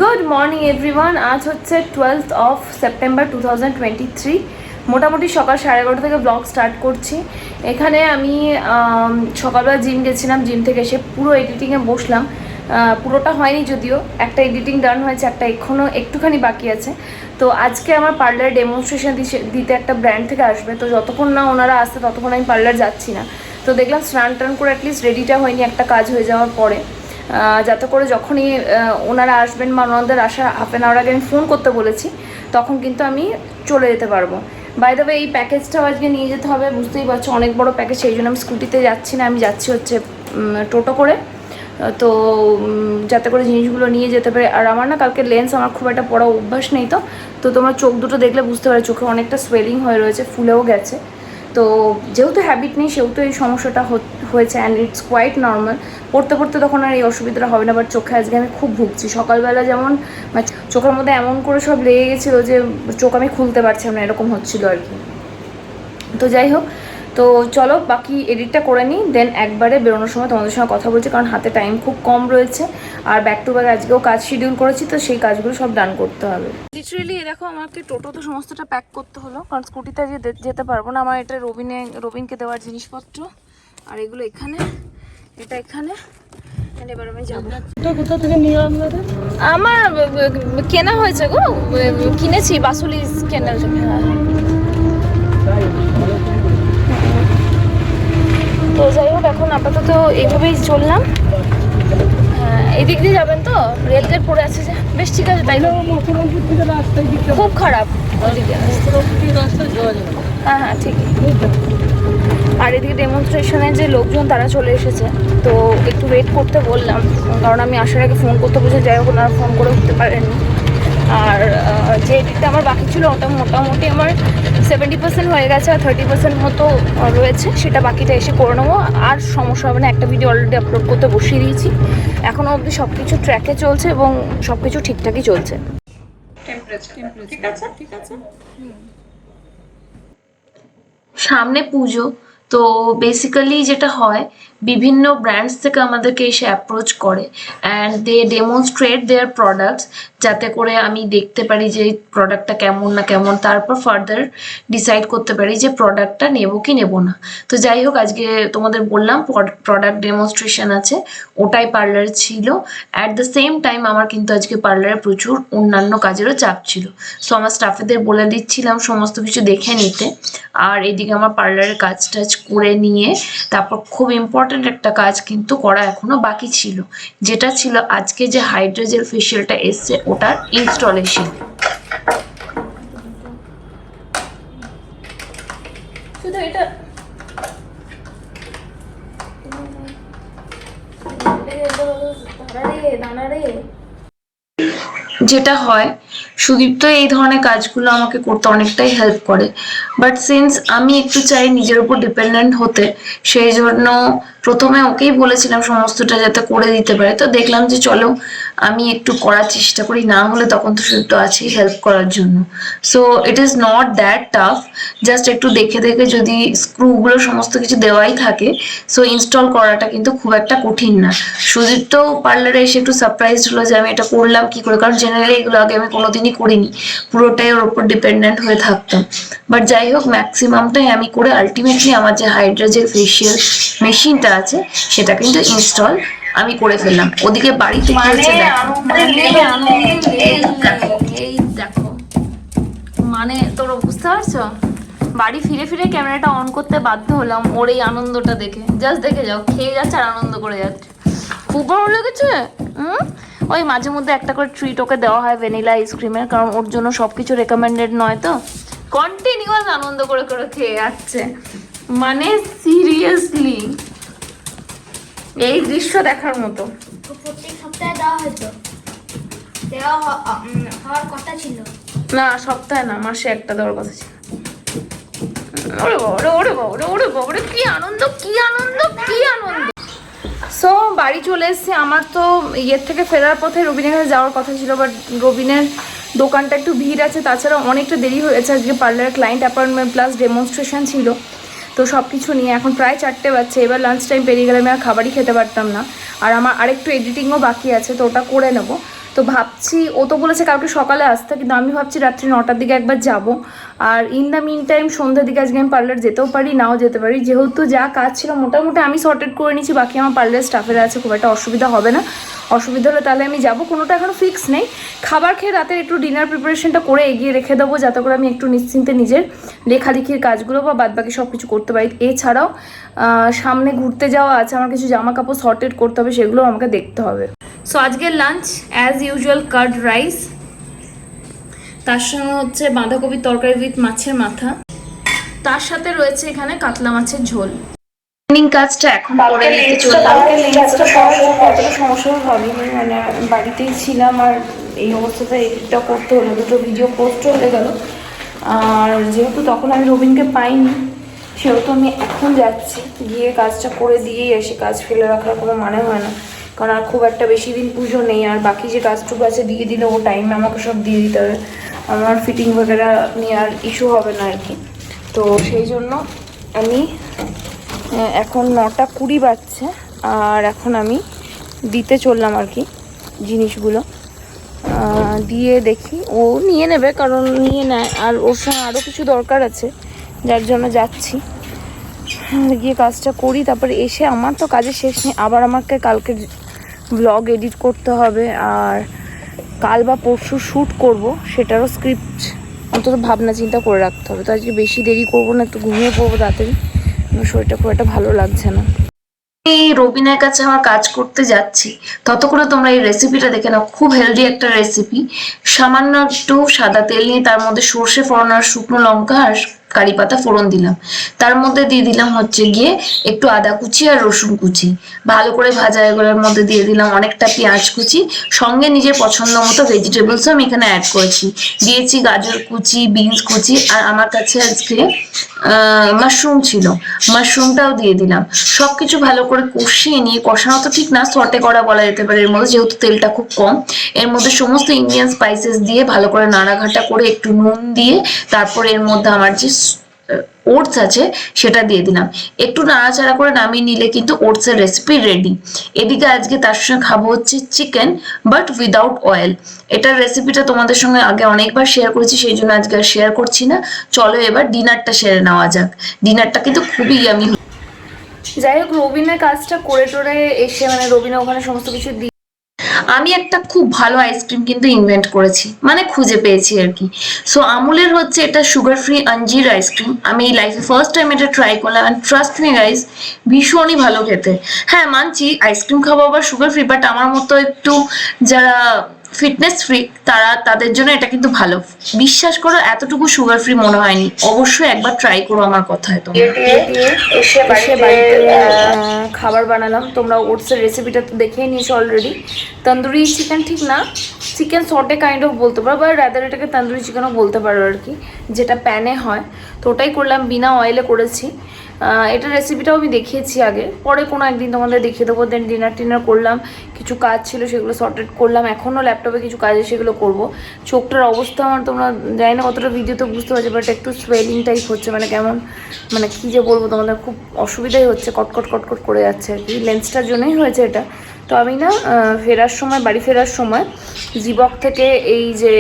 Good morning everyone. আজ হচ্ছে 12th of September 2023। মোটামুটি সকাল 11:30 থেকে ব্লগ স্টার্ট করছি। এখানে আমি সকালবেলা জিম গেছিলাম, জিম থেকে এসে পুরো এডিটিংয়ে বসলাম। পুরোটা হয়নি যদিও, একটা এডিটিং ডান হয়েছে, একটা এখনও একটুখানি বাকি আছে। তো আজকে আমার পার্লার ডেমনস্ট্রেশন দিতে একটা ব্র্যান্ড থেকে আসবে, তো যতক্ষণ না ওনারা আসছে ততক্ষণ আমি পার্লার যাচ্ছি না। তো দেখলাম স্নান টান করে অ্যাটলিস্ট রেডিটা হয়নি একটা কাজ হয়ে যাওয়ার পরে, যাতে করে যখনই ওনারা আসবেন বা ওনাদের আসার হাফ অ্যান আওয়ার আগে আমি ফোন করতে বলেছি, তখন কিন্তু আমি চলে যেতে পারবো। বাই দ্য ওয়ে, এই প্যাকেজটাও আজকে নিয়ে যেতে হবে, বুঝতেই পারছো অনেক বড় প্যাকেজ, সেই জন্য আমি স্কুটিতে যাচ্ছি না, আমি যাচ্ছি হচ্ছে টোটো করে। তো যাতে করে জিনিসগুলো নিয়ে যেতে পারে। আর আমার না কালকে লেন্স আমার খুব একটা পড়া অভ্যাস নেই, তো তোমরা চোখ দুটো দেখলে বুঝতে পারো চোখে অনেকটা সোয়েলিং হয়ে রয়েছে, ফুলেও গেছে। তো যেহেতু হ্যাবিট নেই সেহেতু এই সমস্যাটা হয়েছে, অ্যান্ড ইটস কোয়াইট নর্মাল। পড়তে পড়তে তখন আর এই অসুবিধাটা হবে না, বাট চোখে আজকে আমি খুব ভুগছি। সকালবেলা যেমন চোখের মধ্যে এমন করে সব লেগে গেছিলো যে চোখ আমি খুলতে পারছিলাম না, এরকম হচ্ছিলো আর কি। তো যাই হোক, তো চলো বাকি এডিটটা করে নিই, দেন একবারে বেরোনোর সময় তোমাদের সঙ্গে কথা বলছি, কারণ হাতে টাইম খুব কম রয়েছে। আর ব্যাক টু ব্যাক আজকেও কাজ শিডিউল করেছি, তো সেই কাজগুলো সব ডান করতে হবে। লিটারেলি দেখো, আমাকে টোটোতে সমস্তটা প্যাক করতে হলো, কারণ স্কুটিতে যেতে পারবো না। আমার এটা রবিনকে দেওয়ার জিনিসপত্র, আর এগুলো এখানে, এটা এখানে। এবার আমি যাবো। কোথা থেকে নিয়ে আমার কেনা হয়েছে গো, কিনেছি বাসুলি কেনার জন্য। তো যাই হোক, এখন আপাতত এইভাবেই চললাম। হ্যাঁ, এদিক দিয়ে যাবেন তো, রেলগেট পড়ে আছে যে, বেশ ঠিক আছে তাই। খুব খারাপ ওদিকে, হ্যাঁ হ্যাঁ ঠিকই। আর এদিকে ডেমনস্ট্রেশনে যে লোকজন তারা চলে এসেছে, তো একটু ওয়েট করতে বললাম, কারণ আমি আসার আগে ফোন করতে বসে, যাই হোক ওনারা ফোন করে উঠতে পারেননি। আর যে এডিটটা আমার বাকি ছিল ওটা মোটামুটি আমার 70% হয়ে গেছে, আর 30% মতো রয়েছে, সেটা বাকিটা এসে করে নেবো। আর সমস্যা হবে না, একটা ভিডিও অলরেডি আপলোড করতে বসিয়ে দিয়েছি। এখনও অবধি সব কিছু ট্র্যাকে চলছে এবং সব কিছু ঠিকঠাকই চলছে। ঠিক আছে ঠিক আছে। সামনে পুজো, তো বেসিক্যালি যেটা হয়, বিভিন্ন ব্র্যান্ডস থেকে আমাদেরকে এসে অ্যাপ্রোচ করে and they demonstrate their products, যাতে করে আমি দেখতে পারি যে প্রোডাক্টটা কেমন না কেমন, তারপর ফার্দার ডিসাইড করতে পারি যে প্রোডাক্টটা নেবো কি নেবো না। তো যাই হোক, আজকে তোমাদের বললাম প্রোডাক্ট ডেমনস্ট্রেশন আছে, ওটাই পার্লার ছিল। অ্যাট দ্য সেম টাইম আমার কিন্তু আজকে পার্লারে প্রচুর অন্যান্য কাজেরও চাপ ছিল, সো আমার স্টাফেদের বলে দিচ্ছিলাম সমস্ত কিছু দেখে নিতে। আর এদিকে আমার পার্লারের কাজ টাজ করে নিয়ে তারপর খুব ইম্পর্ট্যান্ট একটা কাজ কিন্তু করা এখনো বাকি ছিল, যেটা ছিল আজকে যে হাইড্রা জেল ফেশিয়ালটা এসছে ওটার ইনস্টলেশন। শুধু এটা যেটা হয়, সুদীপ তো এই ধরনের কাজগুলো আমাকে করতে অনেকটাই হেল্প করে, বাট সিন্স আমি একটু চাই নিজের উপর ডিপেন্ডেন্ট হতে, সেই জন্য প্রথমে ওকেই বলেছিলাম সমস্তটা যাতে করে দিতে পারে। তো দেখলাম যে চলো আমি একটু করার চেষ্টা করি, না হলে তখন তো সুদীপ তো আছেই হেল্প করার জন্য। So it is not that tough, just একটু দেখে দেখে যদি স্ক্রুগুলো সমস্ত কিছু দেওয়াই থাকে, সো ইনস্টল করাটা কিন্তু খুব একটা কঠিন না। সুদীপ তো পার্লারে এসে একটু সারপ্রাইজড হলো যে আমি এটা করলাম কি করে, কারণ জেনারেলি এগুলো আগে আমি কোনোদিনই করিনি, পুরোটাই ওর উপর ডিপেন্ডেন্ট হয়ে থাকতাম। বাট যাই হোক, ম্যাক্সিমামটাই আমি করে আলটিমেটলি আমার যে হাইড্রা জেল ফেশিয়াল মেশিনটা আছে সেটা কিন্তু ইনস্টল আমি করে ফেললাম। ওদিকে বাড়িতে কি হচ্ছে এই দেখো, মানে তোরা বুঝতে পারছো, বাড়ি ফিরে ফিরে ক্যামেরাটা অন করতে বাধ্য হলাম ওর এই আনন্দটা দেখে। জাস্ট দেখে যাও, খেয়ে যাচ্ছে আর আনন্দ করে যাচ্ছে, খুব ভালো লেগেছে। ওই মাঝে মধ্যে একটা করে ট্রিট ওকে দেওয়া হয় ভ্যানিলা আইসক্রিমের, কারণ ওর জন্য সব কিছু রেকমেন্ডেড নয়, তো কন্টিনিউয়াস আনন্দ করে করে খেয়ে যাচ্ছে, মানে সিরিয়াসলি এই দৃশ্য দেখার মতো। প্রত্যেক সপ্তাহে দেওয়া হয়তো, দেওয়া হওয়ার কথা ছিল না, সপ্তাহে না, মাসে একটা দেওয়ার কথা ছিল। ওরে বাবা, ওরে বাবা, ওরে বাবা, কি আনন্দ কি আনন্দ কি আনন্দ। সো বাড়ি চলে এসেছি। আমার তো ইয়ের থেকে ফেরার পথে রবিনের কাছে যাওয়ার কথা ছিল, বাট রবিনের দোকানটা একটু ভিড় আছে, তাছাড়া অনেকটা দেরি হয়েছে। আজকে পার্লারের ক্লায়েন্ট অ্যাপয়েন্টমেন্ট প্লাস ডেমনস্ট্রেশন ছিল, তো সব কিছু নিয়ে এখন প্রায় 4টে বাজছে। এবার লাঞ্চ টাইম পেরিয়ে গেলে আমি আর খাবারই খেতে পারতাম না। আর আমার আরেকটু এডিটিংও বাকি আছে, তো ওটা করে নেবো। তো ভাবছি, ও তো বলেছে কালকে সকালে আসতে, কিন্তু আমি ভাবছি রাত্রি 9টার দিকে একবার যাব। আর ইন দ্য মিন টাইম সন্ধ্যার দিকে আজকে আমি পার্লার যেতেও পারি, নাও যেতে পারি। যেহেতু যা কাজ ছিল মোটামুটি আমি সর্টেড করে নিয়েছি, বাকি আমার পার্লার স্টাফের আছে, খুব একটা অসুবিধা হবে না। অসুবিধা হলে তাহলে আমি যাব, কোনোটা এখনও ফিক্স নেই। খাবার খেয়ে রাতের একটু ডিনার প্রিপারেশনটা করে এগিয়ে রেখে দেবো, যাতে করে আমি একটু নিশ্চিন্তে নিজের লেখালেখির কাজগুলো বা বাদবাকি সব কিছু করতে পারি। এছাড়াও সামনে ঘুরতে যাওয়া আছে, আমার কিছু জামা কাপড় সর্টেড করতে হবে, সেগুলো আমাকে দেখতে হবে। সো আজকের lunch as usual card rice, তার সঙ্গে হচ্ছে বাঁধাকপির তরকারি উইথ মাছের মাথা, তার সাথে রয়েছে এখানে কাতলা মাছের ঝোল। ক্লিনিং কাজটা এখন করে নিতে চললাম। কালকে লেন্সটা কতটা সমস্যা হবে, মানে বাড়িতেই ছিলাম আর এই অবস্থাতে এটা করতে হলো, দুটো ভিডিও পোস্ট হয়ে গেল। আর যেহেতু তখন আমি রবিনকে পাইনি, সেহেতু আমি এখন যাচ্ছি, গিয়ে কাজটা করে দিয়েই আসি। কাজ ফেলে রাখার কোনো মানে হয় না, কারণ আর খুব একটা বেশি দিন পুজো নেই। আর বাকি যে কাজটুকু আছে দিয়ে দিলে ও টাইমে আমাকে সব দিয়ে দিতে হবে, আমার ফিটিং বগেরা নিয়ে আর ইস্যু হবে না আর কি। তো সেই জন্য আমি এখন 9:20 বাজছে, আর এখন আমি দিতে চললাম আর কি জিনিসগুলো। দিয়ে দেখি ও নিয়ে নেবে, কারণ নিয়ে নেয়। আর ওর সঙ্গে আরও কিছু দরকার আছে, যার জন্য যাচ্ছি। গিয়ে কাজটা করি, তারপরে এসে আমার তো কাজের শেষ নেই, আবার আমাকে কালকে ব্লগ এডিট করতে হবে। আর কাল বা পরশু শ্যুট করব, সেটারও স্ক্রিপ্ট অন্তত ভাবনা চিন্তা করে রাখতে হবে। তো আজকে বেশি দেরি করবো না, একটু ঘুমিয়ে পড়বো তাড়াতাড়ি, শরীরটা খুব একটা ভালো লাগছে না। এই রবিনের কাছে আমার কাজ করতে যাচ্ছি, ততক্ষণে তোমরা এই রেসিপিটা দেখে নাও। খুব হেলদি একটা রেসিপি। সামান্য একটু সাদা তেল নিয়ে তার মধ্যে সর্ষে ফোড়ন আর শুকনো লঙ্কা আর কারি পাতা ফোড়ন দিলাম। তার মধ্যে দিয়ে দিলাম হচ্ছে গিয়ে একটু আদা কুচি আর রসুন কুচি, ভালো করে ভাজা। এগুলোর মধ্যে দিয়ে দিলাম অনেকটা পেঁয়াজ কুচি, সঙ্গে নিজের পছন্দ মতো ভেজিটেবলসও আমি এখানে অ্যাড করেছি। দিয়েছি গাজর কুচি, বিনস কুচি, আর আমার কাছে আজকে মাশরুম ছিল, মাশরুমটাও দিয়ে দিলাম। সবকিছু ভালো করে কষিয়ে নিয়ে, কষানো তো ঠিক না, সটে করা বলা যেতে পারে এর মধ্যে, যেহেতু তেলটা খুব কম। এর মধ্যে সমস্ত ইন্ডিয়ান স্পাইসেস দিয়ে ভালো করে নাড়াঘাটা করে একটু নুন দিয়ে, তারপরে এর মধ্যে আমার যে ওটস আছে সেটা দিয়ে দিলাম। একটু নাড়াচাড়া করে নামিয়ে নিলে কিন্তু ওটস এর রেসিপি রেডি। এদিকে আজকে তার সঙ্গে খাবো হচ্ছে চিকেন, বাট উইদাউট অয়েল। এটার রেসিপিটা তোমাদের সঙ্গে আগে অনেকবার শেয়ার করেছি, সেই জন্য আজকে আর শেয়ার করছি না। চলো এবার ডিনারটা সেরে নেওয়া যাক। ডিনারটা কিন্তু খুবই ইয়ামি। যাই হোক, রবিনের কাজটা করে টোরে এসে, মানে রবিনা ওখানে সমস্ত কিছু আমি একটা খুব ভালো আইসক্রিম কিন্তু ইনভেন্ট করেছি, মানে খুঁজে পেয়েছি আর কি। সো আমুলের হচ্ছে এটা সুগার ফ্রি আঞ্জির আইসক্রিম। আমি লাইফে ফার্স্ট টাইম এটা ট্রাই করলাম, অ্যান্ড ট্রাস্ট মি গাইস, ভীষণই ভালো খেতে। হ্যাঁ মানছি আইসক্রিম খাবো আবার সুগার ফ্রি, বাট আমার মতো একটু যারা ফিটনেস ফ্রি তাদের জন্য এটা কিন্তু ভালো। বিশ্বাস করো এতটুকু সুগার ফ্রি মনে হয়নি। অবশ্যই একবার ট্রাই করো আমার কথায়। তো এসে বাড়িতে খাবার বানালাম। তোমরা ওটসের রেসিপিটা তো দেখেই নিয়েছো অলরেডি। তন্দুরি চিকেন ঠিক না, চিকেন সটে কাইন্ড অফ বলতে পারো, বা রাদার এটাকে তন্দুরি চিকেনও বলতে পারো আর কি, যেটা প্যানে হয়। তো ওটাই করলাম, বিনা অয়েলে করেছি। এটা রেসিপিটাও আমি দেখিয়েছি আগে, পরে কোনো একদিন তোমাদের দেখিয়ে দেবো। দেন ডিনার টিনার করলাম, কিছু কাজ ছিল সেগুলো সর্টেড করলাম। এখনও ল্যাপটপে কিছু কাজ সেগুলো করব। চোখটার অবস্থা আমার তোমরা জানি না কতটা ভিডিওতে বুঝতে পারছো, বাট একটু সোয়েলিং টাইপ হচ্ছে, মানে কেমন, মানে কী যে বলবো তোমাদের, খুব অসুবিধাই হচ্ছে, কটকট কটকট করে যাচ্ছে আর কি। লেন্সটার জন্যই হয়েছে এটা। তো আমি না বাড়ি ফেরার সময় জিবক থেকে এই যে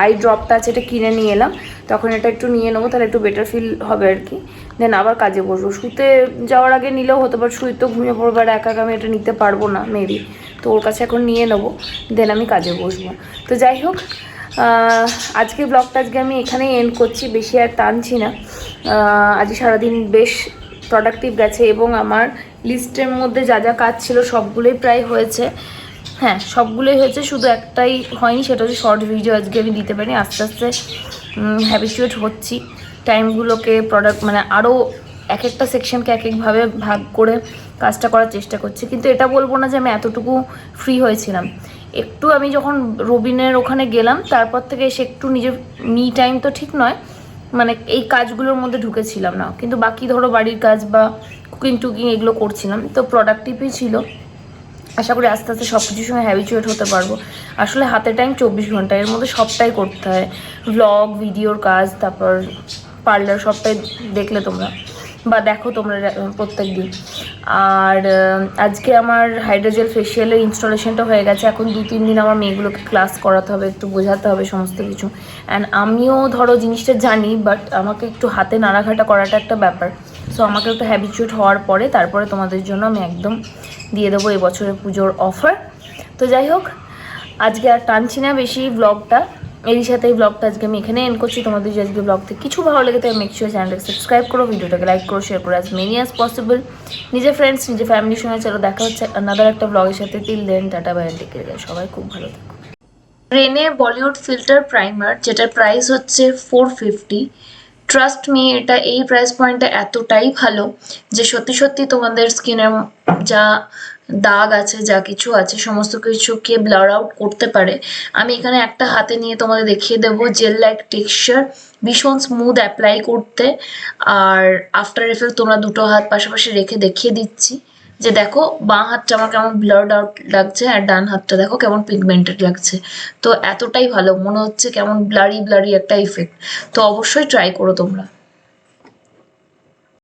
আই ড্রপটা আছে এটা কিনে নিয়ে এলাম। তখন এটা একটু নিয়ে নেবো, তাহলে একটু বেটার ফিল হবে আর কি। দেন আবার কাজে বসবো। শুতে যাওয়ার আগে নিলেও হতো, বাট শুই তো ঘুমিয়ে পড়বো, আর একা আমি এটা নিতে পারবো না মেবি। তো ওর কাছে এখন নিয়ে নেবো, দেন আমি কাজে বসবো। তো যাই হোক, আজকে ব্লগটা আমি এখানেই এন্ড করছি, বেশি আর টানছি না। আজ সারাদিন বেশ প্রোডাক্টিভ গেছে, এবং আমার লিস্টের মধ্যে যা যা কাজ ছিল সবগুলোই প্রায় হয়েছে। হ্যাঁ সবগুলোই হয়েছে, শুধু একটাই হয়নি, সেটা হচ্ছে শর্ট ভিডিও আজকে আমি দিতে পারি। আস্তে আস্তে হ্যাবিচুয়েট হচ্ছি টাইমগুলোকে, মানে আরও এক একটা সেকশনকে এক একভাবে ভাগ করে কাজটা করার চেষ্টা করছি। কিন্তু এটা বলবো না যে আমি এতটুকু ফ্রি হয়েছিলাম। একটু আমি যখন রবিনের ওখানে গেলাম, তারপর থেকে এসে একটু নিজের মি টাইম তো ঠিক নয়, মানে এই কাজগুলোর মধ্যে ঢুকেছিলাম না, কিন্তু বাকি ধরো বাড়ির কাজ বা কুকিং টুকিং এগুলো করছিলাম, তো প্রোডাক্টিভই ছিল। আশা করি আস্তে আস্তে সব কিছুর সঙ্গে হ্যাবিচুয়েট হতে পারবো। আসলে হাতে টাইম 24 ঘন্টা, এর মধ্যে সবটাই করতে হয়, ভ্লগ, ভিডিওর কাজ, তারপর পার্লার, সবটাই দেখলে তোমরা বা দেখো তোমরা প্রত্যেক দিন। আর আজকে আমার হাইড্রোজেল ফেশিয়ালের ইনস্টলেশনটা হয়ে গেছে। এখন 2-3 দিন আমার মেয়েগুলোকে ক্লাস করাতে হবে, একটু বোঝাতে হবে সমস্ত কিছু। অ্যান্ড আমিও ধরো জিনিসটা জানি, বাট আমাকে একটু হাতে নাড়াঘাটা করাটা একটা ব্যাপার। সো আমাকে একটু হ্যাবিচুয়েট হওয়ার পরে তারপরে তোমাদের জন্য আমি একদম দিয়ে দেবো এবছরের পুজোর অফার। তো যাই হোক, আজকে আর টানছি না বেশি ব্লগটা, এরই সাথে এই ব্লগটা আজকে আমি এখানে এন্ড করছি। তোমাদের যদি আজকে ব্লগ থেকে কিছু ভালো লেগে থাকে মেক শিওর চ্যানেলটাকে সাবস্ক্রাইব করো, ভিডিওটাকে লাইক করো, শেয়ার করো অ্যাজ মেনি অ্যাজ পসিবল নিজের ফ্রেন্ডস নিজের ফ্যামিলির সঙ্গে। চলো দেখা হচ্ছে আনাদার একটা ব্লগের সাথে। Till then tata bye, take care, সবাই খুব ভালো থাকো। রেনে বলিউড ফিল্টার প্রাইমার, যেটার প্রাইস হচ্ছে 450। ট্রাস্ট মি, এটা এই প্রাইস পয়েন্টটা এতটাই ভালো যে সত্যি সত্যি তোমাদের স্কিনের যা দাগ আছে, যা কিছু আছে, সমস্ত কিছুকে ব্লার আউট করতে পারে। আমি এখানে একটা হাতে নিয়ে তোমাদের দেখিয়ে দেবো, জেল লাইক টেক্সচার, ভীষণ স্মুথ অ্যাপ্লাই করতে। আর আফটার এফেক্ট তোমরা দুটো হাত পাশাপাশি রেখে দেখিয়ে দিচ্ছি যে দেখো বাঁ হাতটা আমার কেমন ব্লার্ড আউট লাগছে আর ডান হাতটা দেখো কেমন পিগমেন্টেড লাগছে। তো এতটাই ভালো মনে হচ্ছে, কেমন ব্লারি ব্লারি একটা ইফেক্ট। তো অবশ্যই ট্রাই করো তোমরা।